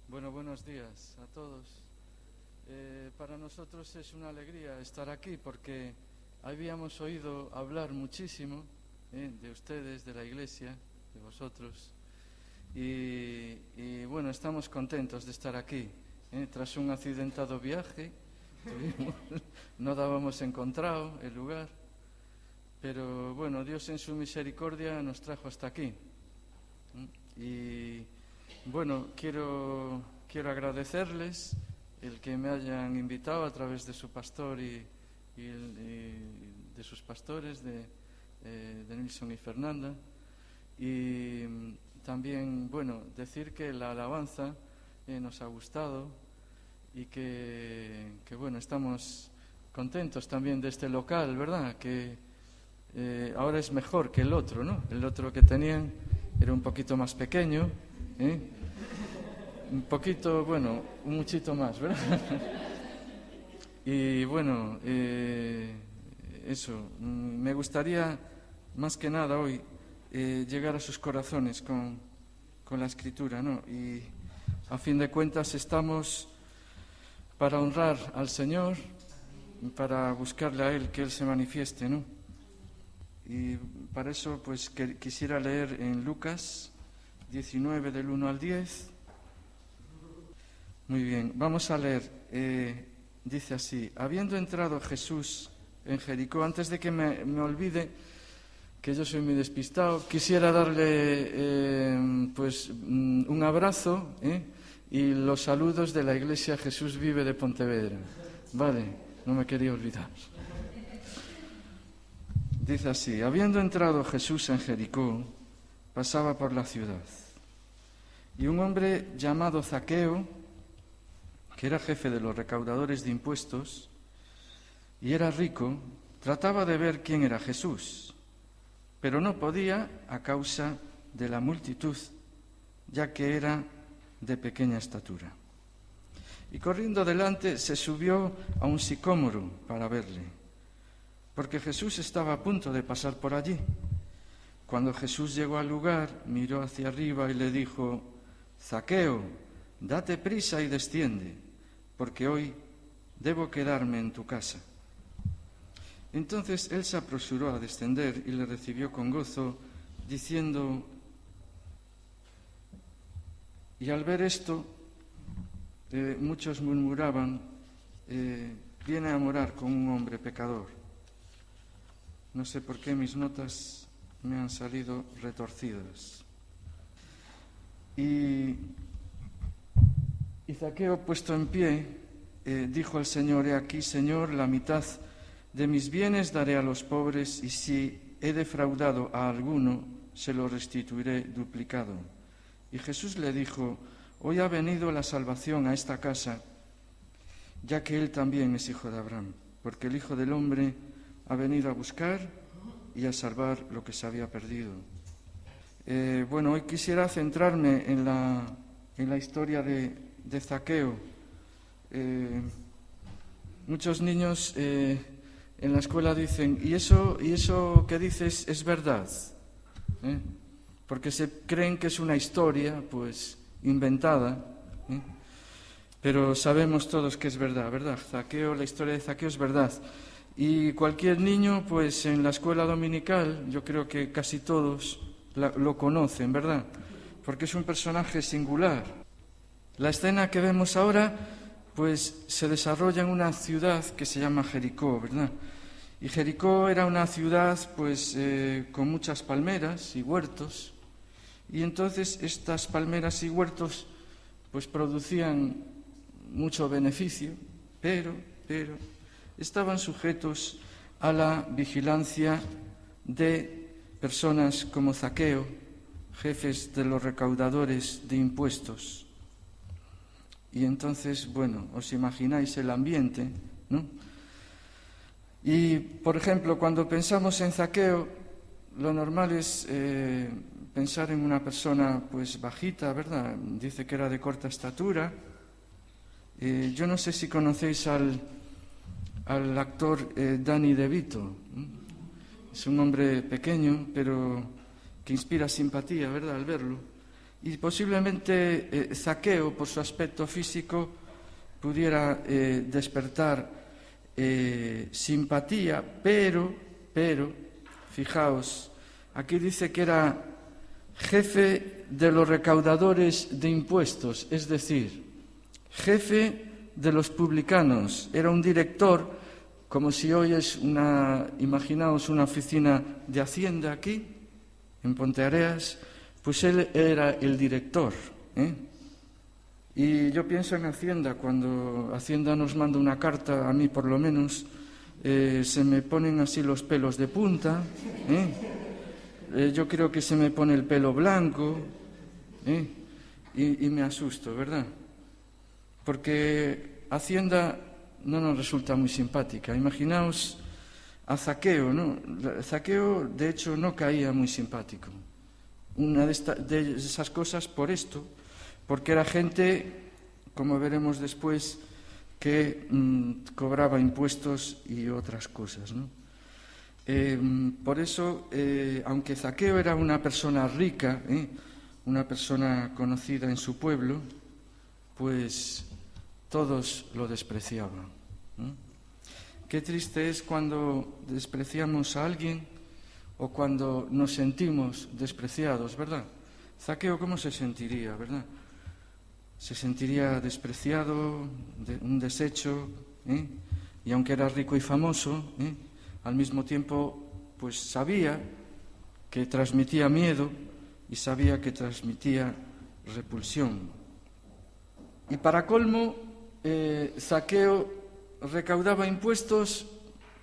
Bueno, buenos días a todos. Para nosotros es una alegría estar aquí porque habíamos oído hablar muchísimo de ustedes, de la Iglesia, de vosotros. Y bueno, estamos contentos de estar aquí. Tras un accidentado viaje, no dábamos encontrado el lugar, pero bueno, Dios en su misericordia nos trajo hasta aquí. Y bueno, quiero agradecerles el que me hayan invitado a través de su pastor y de sus pastores, de Nilson y Fernanda. Y también, bueno, decir que la alabanza nos ha gustado y que bueno, estamos contentos también de este local, ¿verdad? Que ahora es mejor que el otro, ¿no? El otro que tenían era un poquito más pequeño, un poquito, bueno, un muchito más, ¿verdad? Y bueno, eso, me gustaría más que nada hoy llegar a sus corazones con la Escritura, ¿no? Y a fin de cuentas estamos para honrar al Señor, para buscarle a Él, que Él se manifieste, ¿no? Y para eso pues quisiera leer en Lucas 19 del 1 al 10. Muy bien, vamos a leer. Dice así: habiendo entrado Jesús en Jericó, antes de que me olvide, que yo soy muy despistado, quisiera darle pues un abrazo y los saludos de la Iglesia Jesús Vive de Pontevedra. Vale, no me quería olvidar. Dice así: habiendo entrado Jesús en Jericó, pasaba por la ciudad. Y un hombre llamado Zaqueo, que era jefe de los recaudadores de impuestos y era rico, trataba de ver quién era Jesús, pero no podía a causa de la multitud, ya que era de pequeña estatura. Y corriendo delante se subió a un sicómoro para verle, porque Jesús estaba a punto de pasar por allí. Cuando Jesús llegó al lugar, miró hacia arriba y le dijo: Zaqueo, date prisa y desciende, porque hoy debo quedarme en tu casa. Entonces él se apresuró a descender y le recibió con gozo, diciendo, y al ver esto, muchos murmuraban, viene a morar con un hombre pecador. No sé por qué mis notas me han salido retorcidas. Y Zaqueo, puesto en pie, dijo al Señor: he aquí, Señor, la mitad de mis bienes daré a los pobres, y si he defraudado a alguno, se lo restituiré duplicado. Y Jesús le dijo: hoy ha venido la salvación a esta casa, ya que él también es hijo de Abraham, porque el Hijo del Hombre ha venido a buscar y a salvar lo que se había perdido. Bueno, hoy quisiera centrarme en la historia de Zaqueo. Muchos niños en la escuela dicen, ¿y eso que dices es verdad? Porque se creen que es una historia, pues, inventada, pero sabemos todos que es verdad, ¿verdad? Zaqueo, la historia de Zaqueo es verdad. Y cualquier niño, pues, en la escuela dominical, yo creo que casi todos lo conocen, ¿verdad? Porque es un personaje singular. La escena que vemos ahora, pues, se desarrolla en una ciudad que se llama Jericó, ¿verdad? Y Jericó era una ciudad, pues, con muchas palmeras y huertos. Y entonces estas palmeras y huertos, pues, producían mucho beneficio, pero estaban sujetos a la vigilancia de personas como Zaqueo, jefes de los recaudadores de impuestos. Y entonces, bueno, os imagináis el ambiente, ¿no? Y, por ejemplo, cuando pensamos en Zaqueo, lo normal es pensar en una persona, pues, bajita, ¿verdad? Dice que era de corta estatura. Yo no sé si conocéis al actor Danny DeVito. Es un hombre pequeño, pero que inspira simpatía, ¿verdad?, al verlo. Y posiblemente Zaqueo, por su aspecto físico, pudiera despertar simpatía, pero, fijaos, aquí dice que era jefe de los recaudadores de impuestos, es decir, jefe de los publicanos, era un director, como si hoy es imaginaos una oficina de Hacienda aquí, en Ponteareas, pues él era el director, Y yo pienso en Hacienda, cuando Hacienda nos manda una carta, a mí por lo menos, se me ponen así los pelos de punta, yo creo que se me pone el pelo blanco, y me asusto, ¿verdad? Porque Hacienda no nos resulta muy simpática. Imaginaos a Zaqueo, ¿no? Zaqueo, de hecho, no caía muy simpático. Una de esas cosas por esto, porque era gente, como veremos después, que cobraba impuestos y otras cosas, ¿no? Por eso, aunque Zaqueo era una persona rica, una persona conocida en su pueblo, pues todos lo despreciaban. Qué triste es cuando despreciamos a alguien o cuando nos sentimos despreciados, ¿verdad? Zaqueo, ¿cómo se sentiría, verdad? Se sentiría despreciado, un desecho, y aunque era rico y famoso, al mismo tiempo pues sabía que transmitía miedo y sabía que transmitía repulsión. Y para colmo, Zaqueo recaudaba impuestos.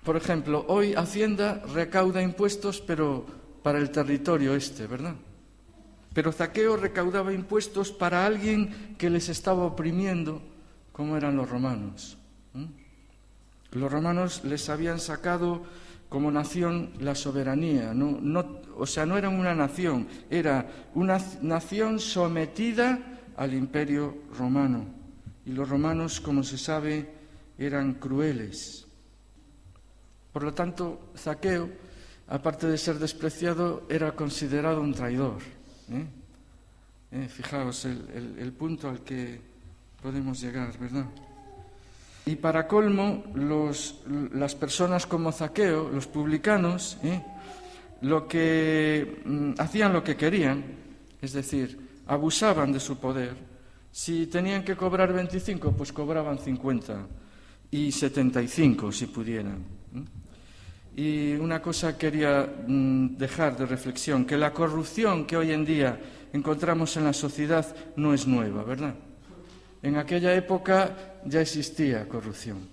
Por ejemplo, hoy Hacienda recauda impuestos, pero para el territorio ¿verdad? Pero Zaqueo recaudaba impuestos para alguien que les estaba oprimiendo, como eran los romanos. Los romanos les habían sacado como nación la soberanía. O sea, no eran una nación, era una nación sometida al imperio romano. Y los romanos, como se sabe, eran crueles. Por lo tanto, Zaqueo, aparte de ser despreciado, era considerado un traidor. Fijaos el punto al que podemos llegar, ¿verdad? Y para colmo, las personas como Zaqueo, los publicanos, hacían lo que querían, es decir, abusaban de su poder. Si tenían que cobrar 25, pues cobraban 50 y 75 si pudieran. Y una cosa quería dejar de reflexión, que la corrupción que hoy en día encontramos en la sociedad no es nueva, ¿verdad? En aquella época ya existía corrupción.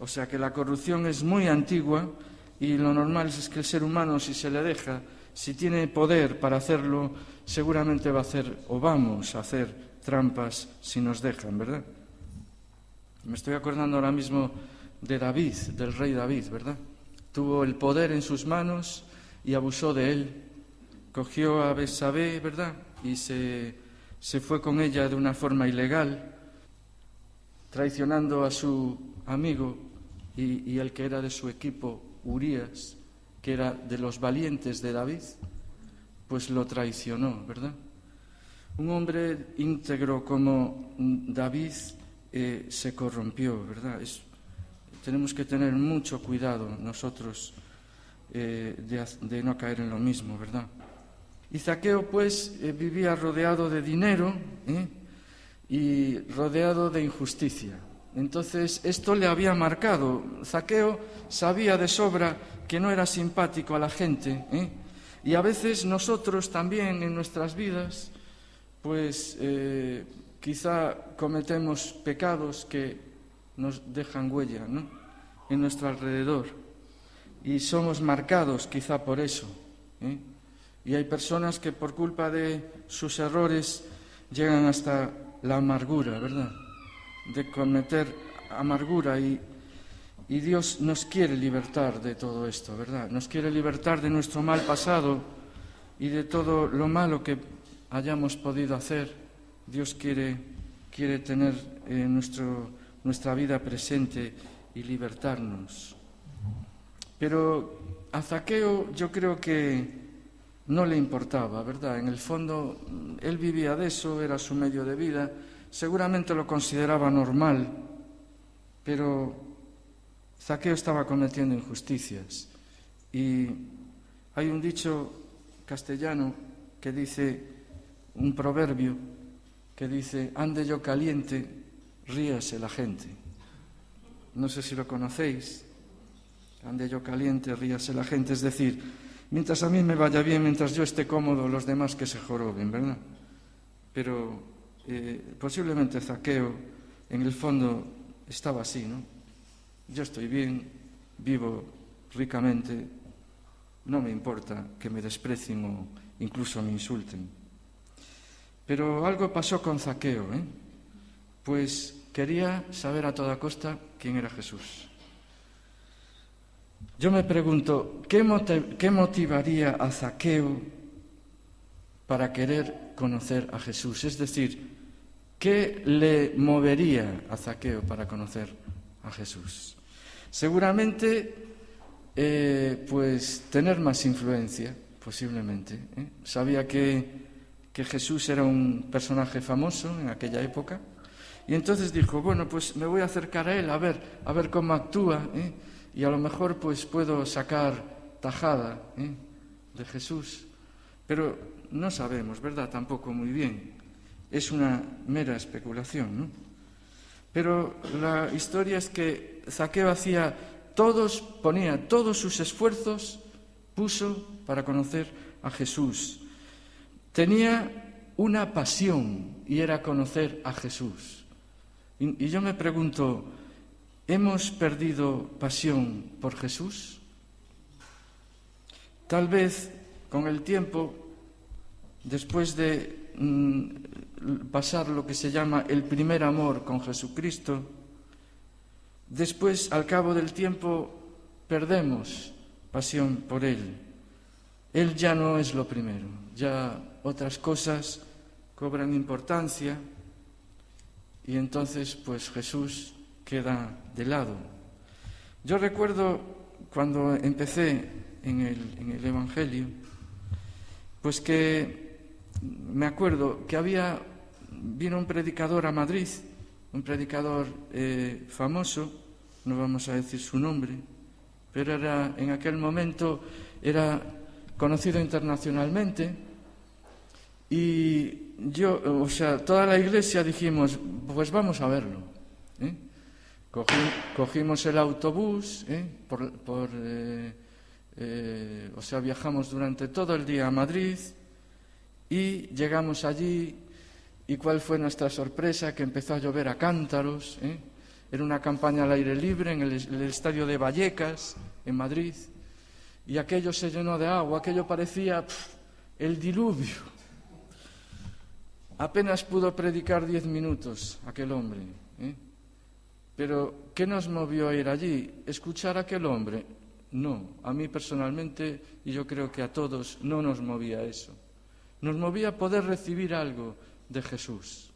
O sea que la corrupción es muy antigua y lo normal es que el ser humano, si se le deja, si tiene poder para hacerlo, seguramente va a hacer, o vamos a hacer, trampas si nos dejan, ¿verdad? Me estoy acordando ahora mismo de David, del rey David, ¿verdad? Tuvo el poder en sus manos y abusó de él. Cogió a Betsabé, ¿verdad? Y se fue con ella de una forma ilegal, traicionando a su amigo y el que era de su equipo, Urías, que era de los valientes de David, pues lo traicionó, ¿verdad? Un hombre íntegro como David se corrompió, ¿verdad? Tenemos que tener mucho cuidado nosotros de no caer en lo mismo, ¿verdad? Y Zaqueo, pues, vivía rodeado de dinero y rodeado de injusticia. Entonces, esto le había marcado. Zaqueo sabía de sobra que no era simpático a la gente, y a veces nosotros también en nuestras vidas, pues, quizá cometemos pecados que nos dejan huella, ¿no?, en nuestro alrededor, y somos marcados quizá por eso, Y hay personas que por culpa de sus errores llegan hasta la amargura, ¿verdad?, de cometer amargura, y Dios nos quiere libertar de todo esto, ¿verdad? Nos quiere libertar de nuestro mal pasado y de todo lo malo que hayamos podido hacer. Dios quiere tener nuestra vida presente y libertarnos. Pero a Zaqueo yo creo que no le importaba, ¿verdad? En el fondo, él vivía de eso, era su medio de vida, seguramente lo consideraba normal, pero Zaqueo estaba cometiendo injusticias. Y hay un dicho castellano que dice, un proverbio que dice, ande yo caliente, ríase la gente. No sé si lo conocéis, ande yo caliente, ríase la gente, es decir, mientras a mí me vaya bien, mientras yo esté cómodo, los demás que se joroben, ¿verdad? Pero posiblemente Zaqueo, en el fondo, estaba así, ¿no? Yo estoy bien, vivo ricamente, no me importa que me desprecien o incluso me insulten. Pero algo pasó con Zaqueo, pues quería saber a toda costa quién era Jesús. Yo me pregunto, ¿qué motivaría a Zaqueo para querer conocer a Jesús? Es decir, ¿qué le movería a Zaqueo para conocer a Jesús? Seguramente, pues tener más influencia, posiblemente. Sabía que Jesús era un personaje famoso en aquella época, y entonces dijo, bueno, pues me voy a acercar a él, a ver cómo actúa, y a lo mejor pues puedo sacar tajada de Jesús. Pero no sabemos, ¿verdad? Tampoco muy bien. Es una mera especulación, ¿no? Pero la historia es que Zaqueo ponía todos sus esfuerzos, puso para conocer a Jesús. Tenía una pasión y era conocer a Jesús. Y yo me pregunto, ¿hemos perdido pasión por Jesús? Tal vez con el tiempo, después de pasar lo que se llama el primer amor con Jesucristo, después, al cabo del tiempo, perdemos pasión por Él. Él ya no es lo primero, ya otras cosas cobran importancia y entonces pues Jesús queda de lado. Yo recuerdo cuando empecé en el Evangelio, pues que me acuerdo que vino un predicador a Madrid, un predicador famoso, no vamos a decir su nombre, pero en aquel momento era conocido internacionalmente, y toda la iglesia dijimos, pues vamos a verlo. Cogimos el autobús, viajamos durante todo el día a Madrid y llegamos allí. ¿Y cuál fue nuestra sorpresa? Que empezó a llover a cántaros. Era una campaña al aire libre en el estadio de Vallecas, en Madrid, y aquello se llenó de agua, aquello parecía el diluvio. Apenas pudo predicar 10 minutos aquel hombre. Pero, ¿qué nos movió a ir allí? ¿Escuchar a aquel hombre? No, a mí personalmente, y yo creo que a todos, no nos movía eso. Nos movía poder recibir algo de Jesús,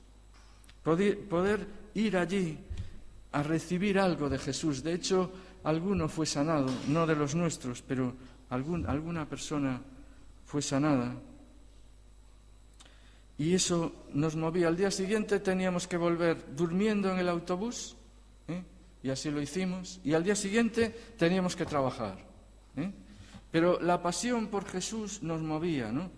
poder ir allí a recibir algo de Jesús. De hecho, alguno fue sanado, no de los nuestros, pero alguna persona fue sanada. Y eso nos movía. Al día siguiente teníamos que volver durmiendo en el autobús, y así lo hicimos, y al día siguiente teníamos que trabajar. Pero la pasión por Jesús nos movía, ¿no?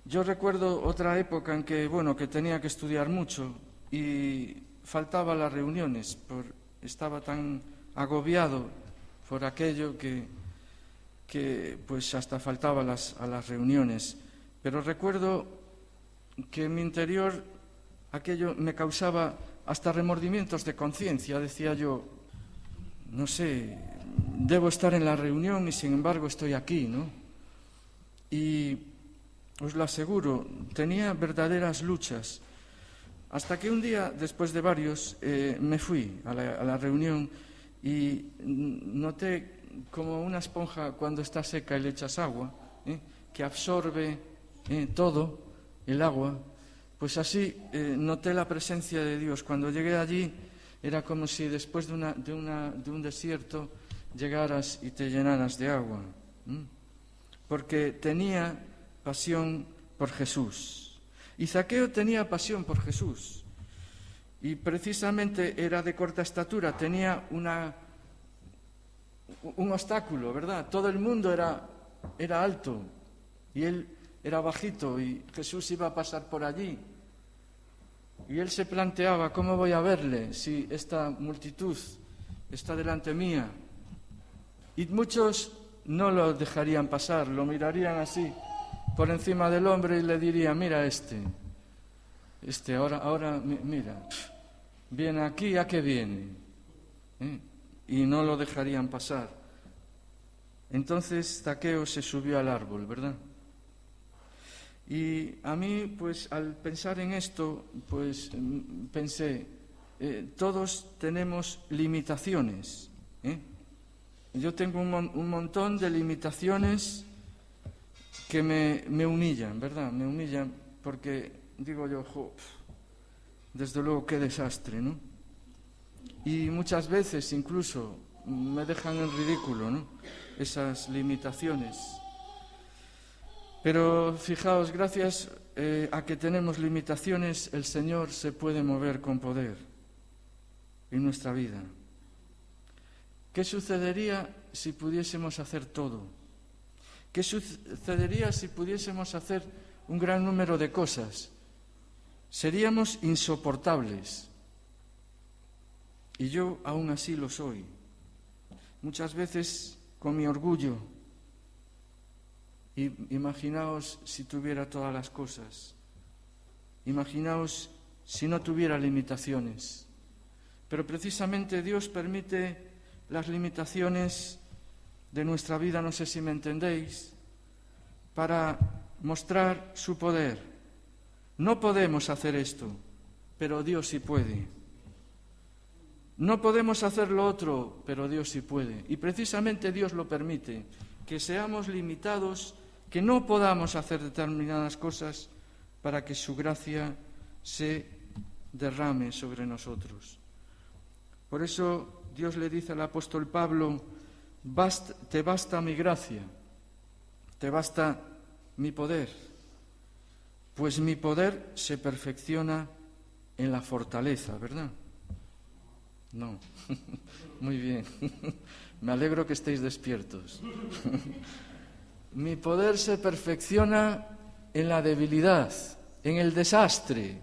Yo recuerdo otra época en que tenía que estudiar mucho y faltaba las reuniones, estaba tan agobiado por aquello que pues hasta faltaba a las reuniones. Pero recuerdo que en mi interior aquello me causaba hasta remordimientos de conciencia. Decía yo, no sé, debo estar en la reunión y sin embargo estoy aquí, ¿no? Y os lo aseguro, tenía verdaderas luchas. Hasta que un día, después de varios, me fui a la reunión y noté como una esponja cuando está seca y le echas agua, que absorbe todo el agua. Pues así noté la presencia de Dios. Cuando llegué allí era como si después de un desierto llegaras y te llenaras de agua. porque tenía pasión por Jesús. Y Zaqueo tenía pasión por Jesús. Y precisamente era de corta estatura, tenía un obstáculo, ¿verdad? Todo el mundo era alto y él era bajito y Jesús iba a pasar por allí. Y él se planteaba, ¿cómo voy a verle si esta multitud está delante mía? Y muchos no lo dejarían pasar, lo mirarían así por encima del hombro y le dirían, mira este ahora mira, viene aquí, ¿a qué viene? Y no lo dejarían pasar. Entonces Zaqueo se subió al árbol, ¿verdad? Y a mí, pues al pensar en esto, pues pensé, todos tenemos limitaciones, Yo tengo un montón de limitaciones que me humillan, ¿verdad? Me humillan porque digo yo, desde luego qué desastre, ¿no? Y muchas veces incluso me dejan en ridículo, ¿no? Esas limitaciones. Pero fijaos, gracias a que tenemos limitaciones, el Señor se puede mover con poder en nuestra vida. ¿Qué sucedería si pudiésemos hacer todo? ¿Qué sucedería si pudiésemos hacer un gran número de cosas? Seríamos insoportables. Y yo aún así lo soy. Muchas veces con mi orgullo. Y imaginaos si tuviera todas las cosas. Imaginaos si no tuviera limitaciones. Pero precisamente Dios permite las limitaciones de nuestra vida, no sé si me entendéis, para mostrar su poder. No podemos hacer esto, pero Dios sí puede. No podemos hacer lo otro, pero Dios sí puede. Y precisamente Dios lo permite, que seamos limitados, que no podamos hacer determinadas cosas para que su gracia se derrame sobre nosotros. Por eso Dios le dice al apóstol Pablo, te basta mi gracia, te basta mi poder, pues mi poder se perfecciona en la fortaleza, ¿verdad? No, muy bien, me alegro que estéis despiertos. Mi poder se perfecciona en la debilidad, en el desastre.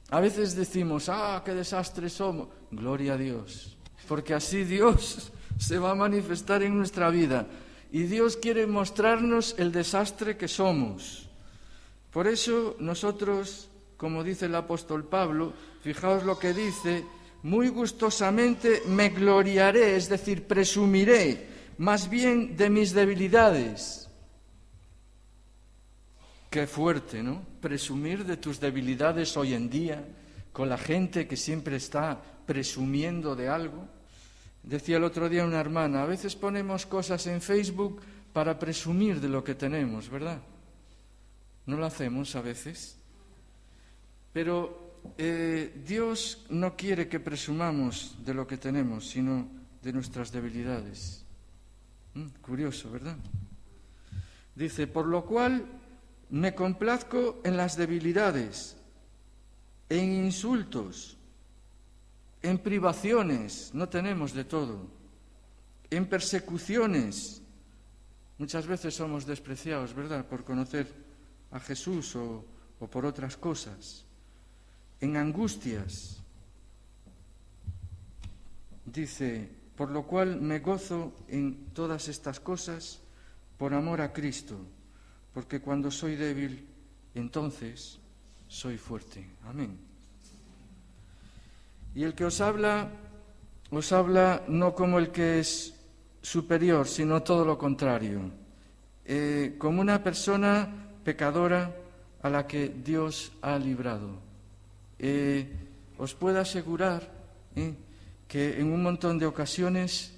A veces decimos, qué desastre somos. Gloria a Dios, porque así Dios se va a manifestar en nuestra vida. Y Dios quiere mostrarnos el desastre que somos. Por eso nosotros, como dice el apóstol Pablo, fijaos lo que dice, muy gustosamente me gloriaré, es decir, presumiré, más bien de mis debilidades. Qué fuerte, ¿no? Presumir de tus debilidades hoy en día, con la gente que siempre está presumiendo de algo. Decía el otro día una hermana, a veces ponemos cosas en Facebook para presumir de lo que tenemos, ¿verdad? ¿No lo hacemos a veces? Pero Dios no quiere que presumamos de lo que tenemos, sino de nuestras debilidades. Curioso, ¿verdad? Dice, por lo cual me complazco en las debilidades, en insultos, en privaciones, no tenemos de todo, en persecuciones. Muchas veces somos despreciados, ¿verdad?, por conocer a Jesús o por otras cosas. En angustias. Dice, por lo cual me gozo en todas estas cosas por amor a Cristo, porque cuando soy débil, entonces soy fuerte. Amén. Y el que os habla no como el que es superior, sino todo lo contrario, como una persona pecadora a la que Dios ha librado. Os puedo asegurar que en un montón de ocasiones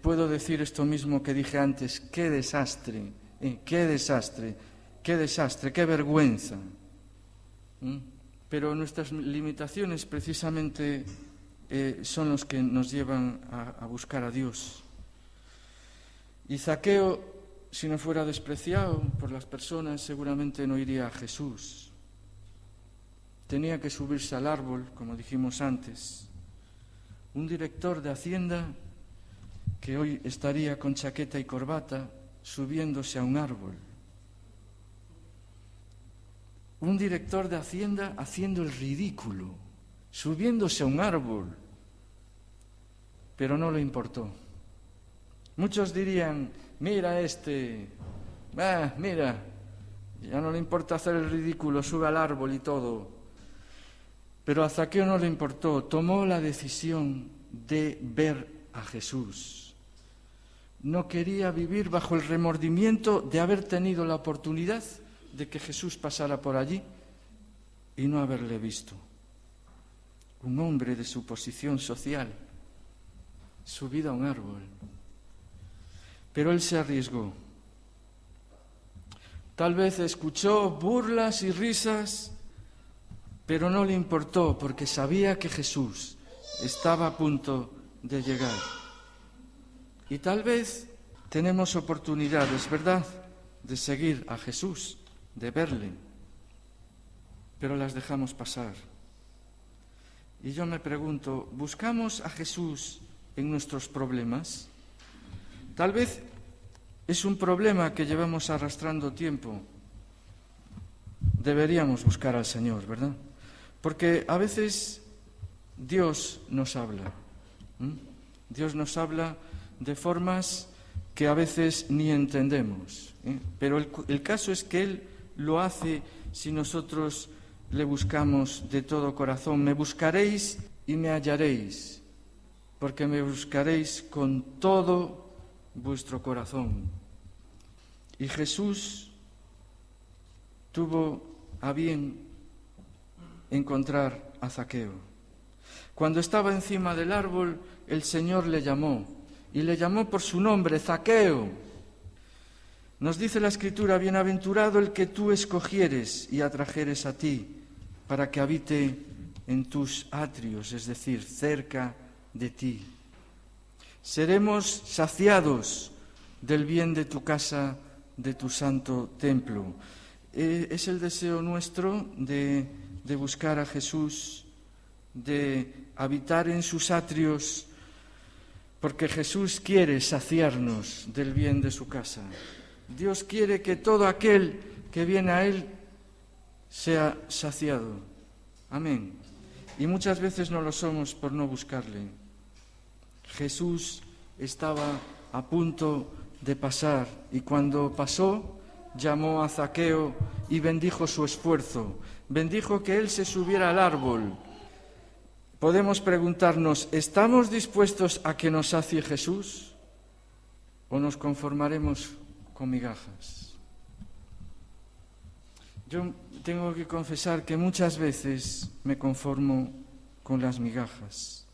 puedo decir esto mismo que dije antes, qué desastre, qué vergüenza. Pero nuestras limitaciones precisamente son los que nos llevan a buscar a Dios. Y Zaqueo, si no fuera despreciado por las personas, seguramente no iría a Jesús. Tenía que subirse al árbol, como dijimos antes. Un director de Hacienda que hoy estaría con chaqueta y corbata subiéndose a un árbol. Un director de Hacienda haciendo el ridículo, subiéndose a un árbol. Pero no le importó. Muchos dirían, mira mira, ya no le importa hacer el ridículo, sube al árbol y todo. Pero a Zaqueo no le importó, tomó la decisión de ver a Jesús. No quería vivir bajo el remordimiento de haber tenido la oportunidad de que Jesús pasara por allí y no haberle visto. Un hombre de su posición social, subido a un árbol. Pero él se arriesgó. Tal vez escuchó burlas y risas, pero no le importó porque sabía que Jesús estaba a punto de llegar. Y tal vez tenemos oportunidades, ¿verdad?, de seguir a Jesús, de verle, pero las dejamos pasar. Y yo me pregunto, ¿buscamos a Jesús en nuestros problemas? Tal vez es un problema que llevamos arrastrando tiempo. Deberíamos buscar al Señor, ¿verdad? Porque a veces Dios nos habla. Dios nos habla de formas que a veces ni entendemos. Pero el caso es que Él lo hace si nosotros le buscamos de todo corazón. Me buscaréis y me hallaréis, porque me buscaréis con todo vuestro corazón. Y Jesús tuvo a bien encontrar a Zaqueo. Cuando estaba encima del árbol, el Señor le llamó, y le llamó por su nombre, Zaqueo. Nos dice la Escritura, bienaventurado el que tú escogieres y atrajeres a ti, para que habite en tus atrios, es decir, cerca de ti. Seremos saciados del bien de tu casa, de tu santo templo. Es el deseo nuestro de buscar a Jesús, de habitar en sus atrios, porque Jesús quiere saciarnos del bien de su casa. Dios quiere que todo aquel que viene a Él sea saciado. Amén. Y muchas veces no lo somos por no buscarle. Jesús estaba a punto de pasar y cuando pasó llamó a Zaqueo y bendijo su esfuerzo. Bendijo que él se subiera al árbol. Podemos preguntarnos, ¿estamos dispuestos a que nos sacie Jesús o nos conformaremos con migajas? Yo tengo que confesar que muchas veces me conformo con las migajas.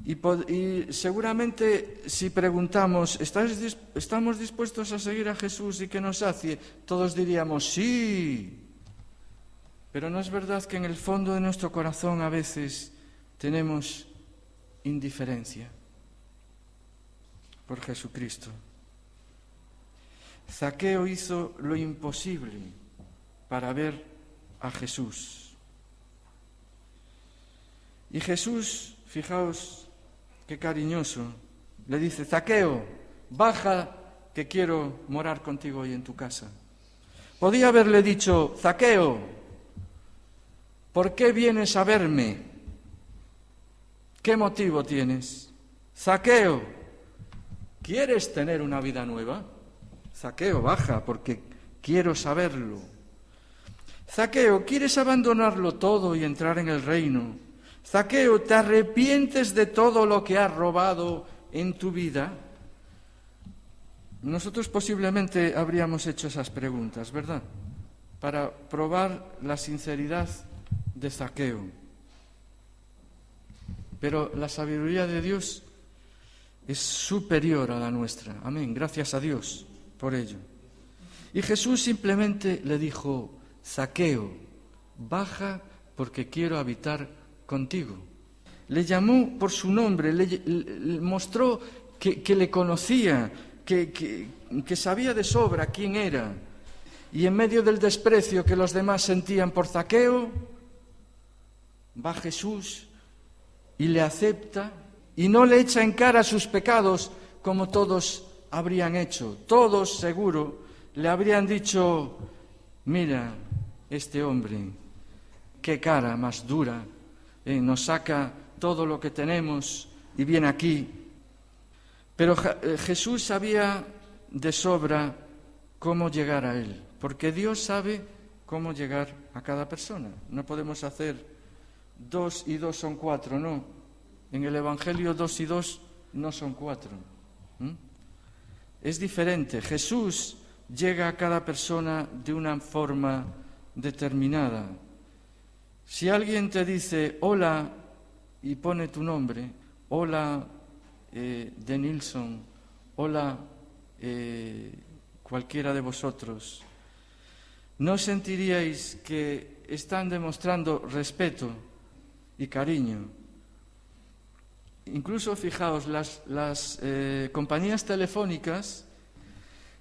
Y seguramente si preguntamos, ¿estamos dispuestos a seguir a Jesús y que nos sacie? Todos diríamos, sí. Pero ¿no es verdad que en el fondo de nuestro corazón a veces tenemos indiferencia por Jesucristo? Zaqueo hizo lo imposible para ver a Jesús. Y Jesús, fijaos qué cariñoso, le dice, Zaqueo, baja que quiero morar contigo hoy en tu casa. Podía haberle dicho, Zaqueo, ¿por qué vienes a verme? ¿Qué motivo tienes? Zaqueo, ¿quieres tener una vida nueva? Zaqueo, baja, porque quiero saberlo. Zaqueo, ¿quieres abandonarlo todo y entrar en el reino? Zaqueo, ¿te arrepientes de todo lo que has robado en tu vida? Nosotros posiblemente habríamos hecho esas preguntas, ¿verdad? Para probar la sinceridad de Zaqueo. Pero la sabiduría de Dios es superior a la nuestra. Amén. Gracias a Dios por ello. Y Jesús simplemente le dijo, Zaqueo, baja porque quiero habitar contigo. Le llamó por su nombre, le mostró que le conocía, que sabía de sobra quién era. Y en medio del desprecio que los demás sentían por Zaqueo, va Jesús y le acepta y no le echa en cara sus pecados como todos habrían hecho. Todos, seguro, le habrían dicho: mira, este hombre, qué cara más dura, nos saca todo lo que tenemos y viene aquí. Pero Jesús sabía de sobra cómo llegar a él, porque Dios sabe cómo llegar a cada persona. No podemos hacer 2 y 2 son 4, no. En el Evangelio 2 y 2 no son 4. Es diferente. Jesús llega a cada persona de una forma determinada. Si alguien te dice hola y pone tu nombre, hola de Nilsson, hola cualquiera de vosotros, ¿no sentiríais que están demostrando respeto y cariño? Incluso, fijaos, las compañías telefónicas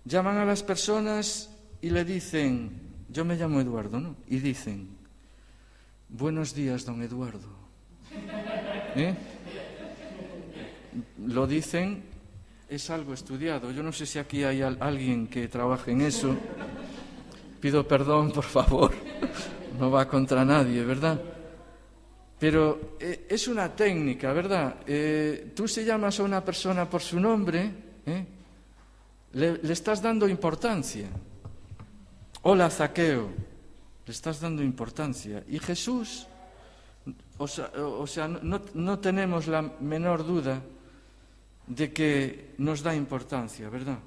llaman a las personas y le dicen: yo me llamo Eduardo, ¿no? Y dicen: buenos días, don Eduardo. Lo dicen, es algo estudiado. Yo no sé si aquí hay alguien que trabaje en eso. Pido perdón, por favor. No va contra nadie, ¿verdad? Pero es una técnica, ¿verdad? Tú si llamas a una persona por su nombre, le estás dando importancia. Hola, Zaqueo. Le estás dando importancia. Y Jesús, o sea, no tenemos la menor duda de que nos da importancia, ¿verdad?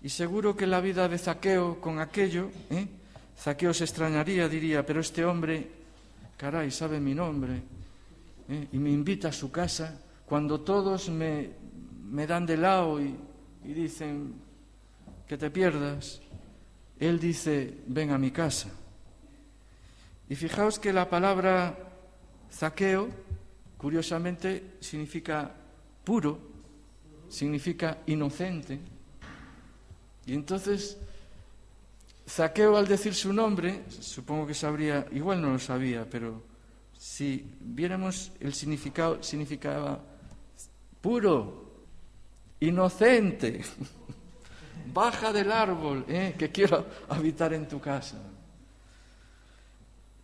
Y seguro que la vida de Zaqueo con aquello, Zaqueo se extrañaría, diría: pero este hombre, caray, sabe mi nombre, y me invita a su casa, cuando todos me dan de lado y dicen que te pierdas. Él dice: ven a mi casa. Y fijaos que la palabra Zaqueo, curiosamente, significa puro, significa inocente. Y entonces, Zaqueo, al decir su nombre, supongo que sabría, igual no lo sabía, pero si viéramos el significado, significaba puro, inocente. Baja del árbol, que quiero habitar en tu casa.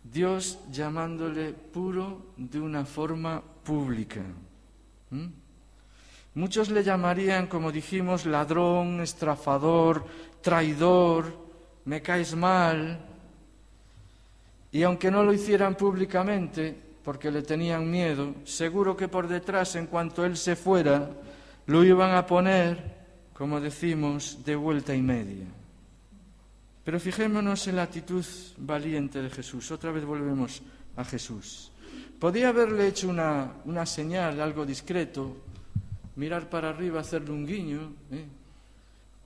Dios llamándole puro de una forma pública. Muchos le llamarían, como dijimos, ladrón, estafador, traidor, me caes mal. Y aunque no lo hicieran públicamente, porque le tenían miedo, seguro que por detrás, en cuanto él se fuera, lo iban a poner, como decimos, de vuelta y media. Pero fijémonos en la actitud valiente de Jesús. Otra vez volvemos a Jesús. Podía haberle hecho una señal, algo discreto, mirar para arriba, hacerle un guiño,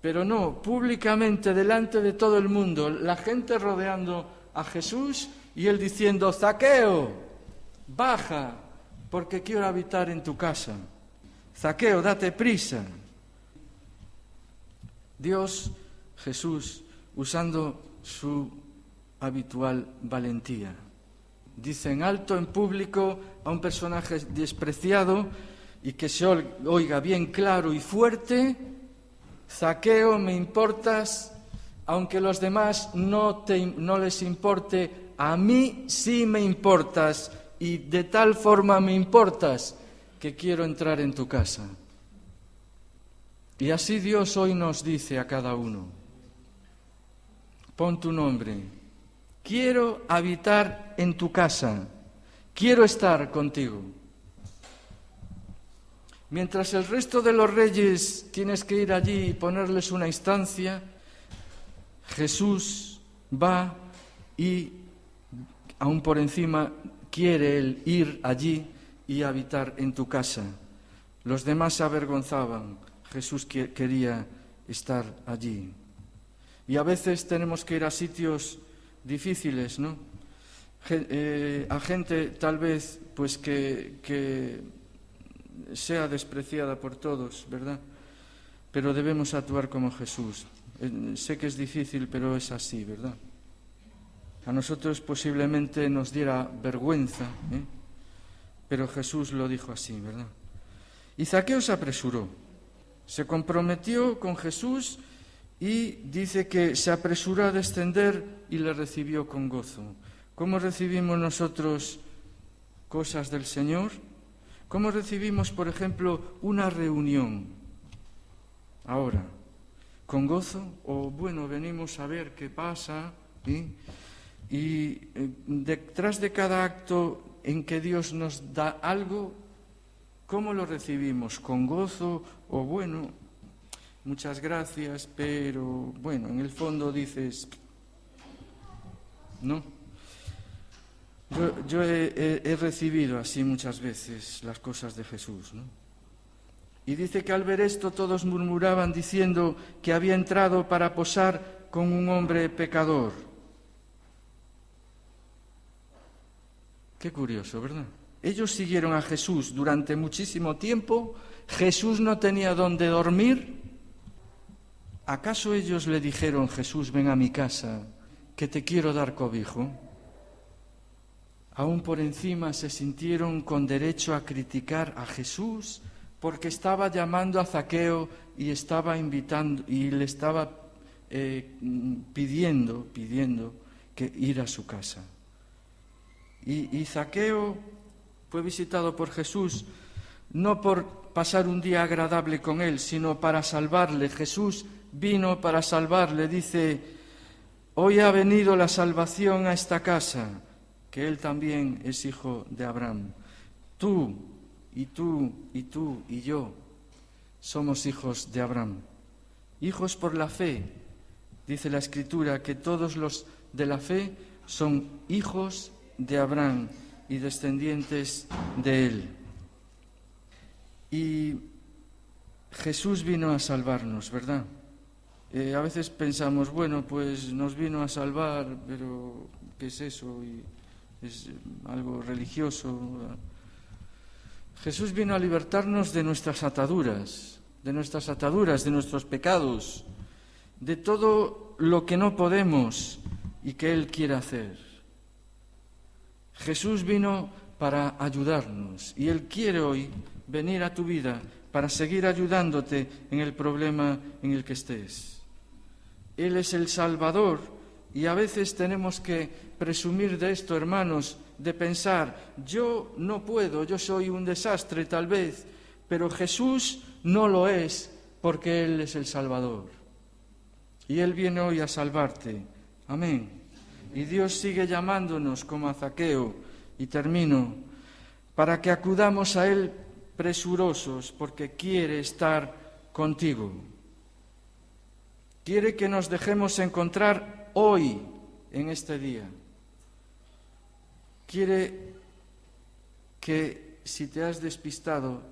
pero no, públicamente, delante de todo el mundo, la gente rodeando a Jesús y él diciendo: Zaqueo, baja, porque quiero habitar en tu casa. Zaqueo, date prisa. Dios, Jesús, usando su habitual valentía, dice en alto, en público, a un personaje despreciado, y que se oiga bien claro y fuerte: Zaqueo, me importas, aunque los demás no les importe, a mí sí me importas, y de tal forma me importas que quiero entrar en tu casa. Y así Dios hoy nos dice a cada uno: pon tu nombre, quiero habitar en tu casa, quiero estar contigo. Mientras el resto de los reyes tienes que ir allí y ponerles una instancia, Jesús va y, aún por encima, quiere él ir allí y habitar en tu casa. Los demás se avergonzaban, Jesús quería estar allí. Y a veces tenemos que ir a sitios difíciles, ¿no? A gente tal vez pues que sea despreciada por todos, ¿verdad? Pero debemos actuar como Jesús. Sé que es difícil, pero es así, ¿verdad? A nosotros posiblemente nos diera vergüenza, pero Jesús lo dijo así, ¿verdad? Y Zaqueo se apresuró, se comprometió con Jesús y dice que se apresuró a descender y le recibió con gozo. ¿Cómo recibimos nosotros cosas del Señor? ¿Cómo recibimos, por ejemplo, una reunión ahora? ¿Con gozo? O bueno, venimos a ver qué pasa, ¿sí? Y detrás de cada acto en que Dios nos da algo, ¿cómo lo recibimos? ¿Con gozo? O bueno, muchas gracias, pero bueno, en el fondo dices, no. Yo he recibido así muchas veces las cosas de Jesús, ¿no? Y dice que al ver esto todos murmuraban diciendo que había entrado para posar con un hombre pecador. Qué curioso, ¿verdad? Ellos siguieron a Jesús durante muchísimo tiempo. Jesús no tenía dónde dormir. ¿Acaso ellos le dijeron, Jesús, ven a mi casa, que te quiero dar cobijo? Aún por encima se sintieron con derecho a criticar a Jesús porque estaba llamando a Zaqueo y estaba invitando y le estaba pidiendo que ir a su casa. Y Zaqueo fue visitado por Jesús no por pasar un día agradable con él, sino para salvarle. Jesús vino para salvarle. Dice, hoy ha venido la salvación a esta casa, que él también es hijo de Abraham. Tú y tú y tú y yo somos hijos de Abraham. Hijos por la fe. Dice la Escritura que todos los de la fe son hijos de Abraham y descendientes de él. Y Jesús vino a salvarnos, ¿verdad? A veces pensamos, bueno, pues nos vino a salvar, pero ¿qué es eso? Y es algo religioso. Jesús vino a libertarnos de nuestras ataduras, de nuestros pecados, de todo lo que no podemos y que Él quiere hacer. Jesús vino para ayudarnos y Él quiere hoy venir a tu vida para seguir ayudándote en el problema en el que estés. Él es el Salvador y a veces tenemos que presumir de esto, hermanos, de pensar, yo no puedo, yo soy un desastre tal vez, pero Jesús no lo es porque Él es el Salvador. Y Él viene hoy a salvarte. Amén. Y Dios sigue llamándonos como a Zaqueo, y termino, para que acudamos a Él presurosos, porque quiere estar contigo. Quiere que nos dejemos encontrar hoy, en este día. Quiere que, si te has despistado,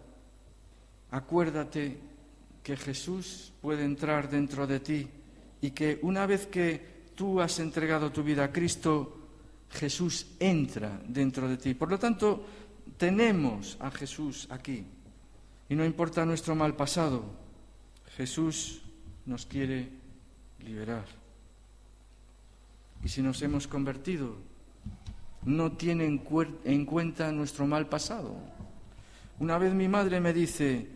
acuérdate que Jesús puede entrar dentro de ti y que una vez que tú has entregado tu vida a Cristo, Jesús entra dentro de ti. Por lo tanto, tenemos a Jesús aquí. Y no importa nuestro mal pasado, Jesús nos quiere liberar. Y si nos hemos convertido, no tiene en cuenta nuestro mal pasado. Una vez mi madre me dice,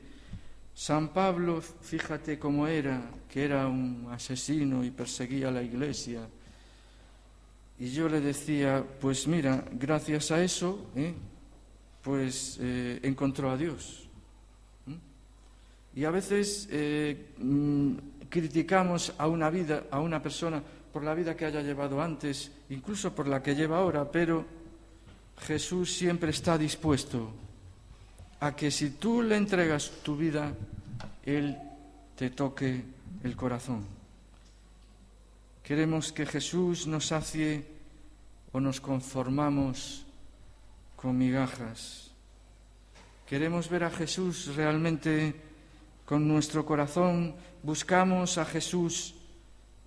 San Pablo, fíjate cómo era, que era un asesino y perseguía a la iglesia. Y yo le decía, pues mira, gracias a eso, encontró a Dios. Y a veces criticamos a una persona por la vida que haya llevado antes, incluso por la que lleva ahora, pero Jesús siempre está dispuesto a que si tú le entregas tu vida, Él te toque el corazón. Queremos que Jesús nos sacie o nos conformamos con migajas. Queremos ver a Jesús realmente con nuestro corazón. Buscamos a Jesús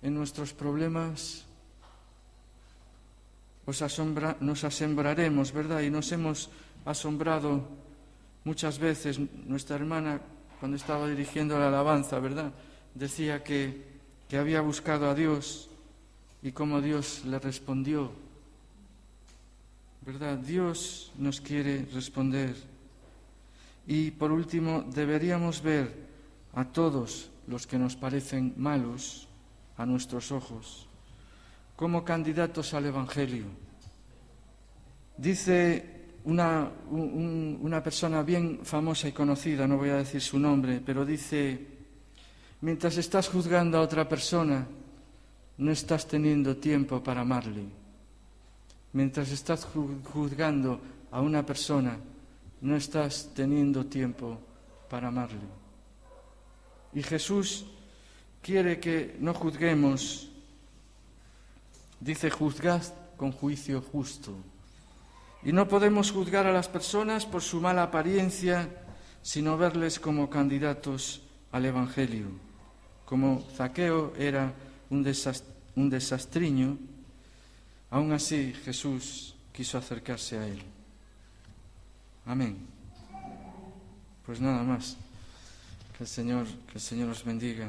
en nuestros problemas. Nos asombraremos, ¿verdad? Y nos hemos asombrado Muchas veces nuestra hermana, cuando estaba dirigiendo la alabanza, ¿verdad?, decía que había buscado a Dios y cómo Dios le respondió, ¿verdad? Dios nos quiere responder. Y por último, deberíamos ver a todos los que nos parecen malos a nuestros ojos como candidatos al Evangelio. Dice una persona bien famosa y conocida, no voy a decir su nombre, pero dice: mientras estás juzgando a otra persona, no estás teniendo tiempo para amarle. Mientras estás juzgando a una persona, no estás teniendo tiempo para amarle. Y Jesús quiere que no juzguemos. Dice: juzgad con juicio justo. Y no podemos juzgar a las personas por su mala apariencia, sino verles como candidatos al Evangelio. Como Zaqueo era un desastriño, aún así Jesús quiso acercarse a él. Amén. Pues nada más. Que el Señor os bendiga.